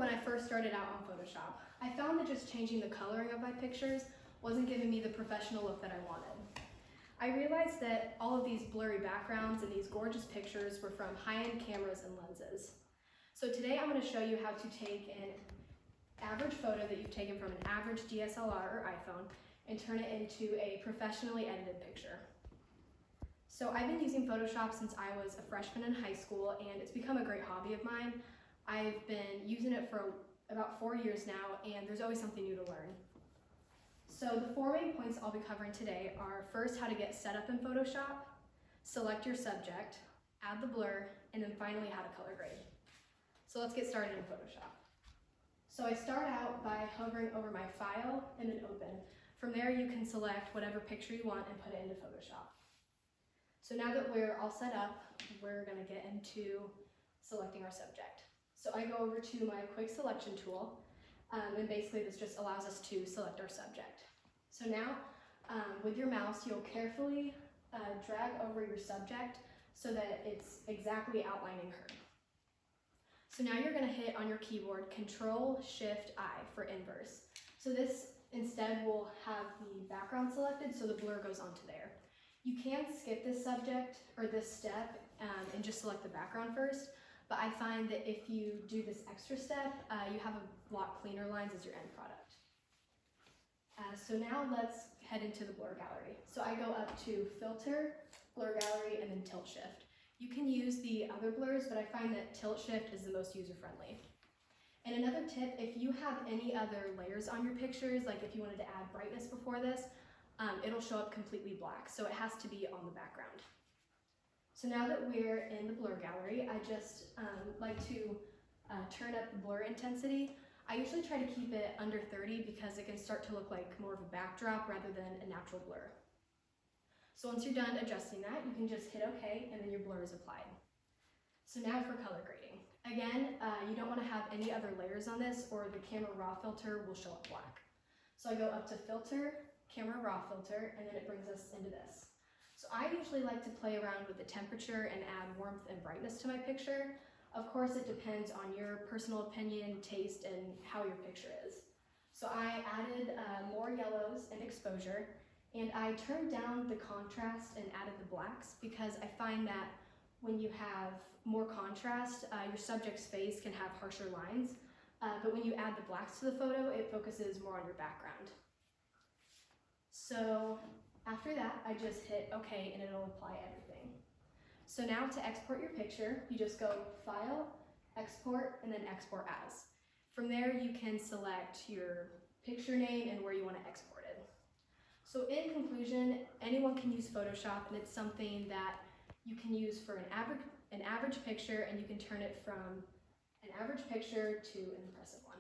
when I first started out on Photoshop. I found that just changing the coloring of my pictures wasn't giving me the professional look that I wanted. I realized that all of these blurry backgrounds and these gorgeous pictures were from high-end cameras and lenses. So today I'm going to show you how to take an average photo that you've taken from an average DSLR or iPhone and turn it into a professionally edited picture. So I've been using Photoshop since I was a freshman in high school, and it's become a great hobby of mine. I've been using it for about 4 years now, and there's always something new to learn. So the 4 main points I'll be covering today are first how to get set up in Photoshop, select your subject, add the blur, and then finally how to color grade. So let's get started in Photoshop. So I start out by hovering over my file and then open. From there you can select whatever picture you want and put it into Photoshop. So now that we're all set up, we're going to get into selecting our subject. So I go over to my quick selection tool, and basically this just allows us to select our subject. So now with your mouse you'll carefully drag over your subject so that it's exactly outlining her. So now you're going to hit on your keyboard Control-Shift-I for inverse. So this instead will have the background selected so the blur goes onto there. You can skip this subject or this step and just select the background first, but I find that if you do this extra step, you have a lot cleaner lines as your end product. So now let's head into the blur gallery. So I go up to Filter, Blur Gallery, and then Tilt Shift. You can use the other blurs, but I find that Tilt Shift is the most user-friendly. And another tip, if you have any other layers on your pictures, like if you wanted to add brightness before this, it'll show up completely black, so it has to be on the background. So now that we're in the blur gallery, I just like to turn up the blur intensity. I usually try to keep it under 30 because it can start to look like more of a backdrop rather than a natural blur. So once you're done adjusting that, you can just hit OK and then your blur is applied. So now for color grading. Again, you don't want to have any other layers on this or the camera raw filter will show up black. So I go up to Filter, Camera Raw Filter, and then it brings us into this. So I usually like to play around with the temperature and add warmth and brightness to my picture. Of course, it depends on your personal opinion, taste, and how your picture is. So I added more yellows and exposure, and I turned down the contrast and added the blacks because I find that when you have more contrast, your subject's face can have harsher lines, but when you add the blacks to the photo, it focuses more on your background. So after that, I just hit OK and it'll apply everything. So now to export your picture, you just go File, Export, and then Export As. From there, you can select your picture name and where you want to export it. So in conclusion, anyone can use Photoshop, and it's something that you can use for an average picture, and you can turn it from an average picture to an impressive one.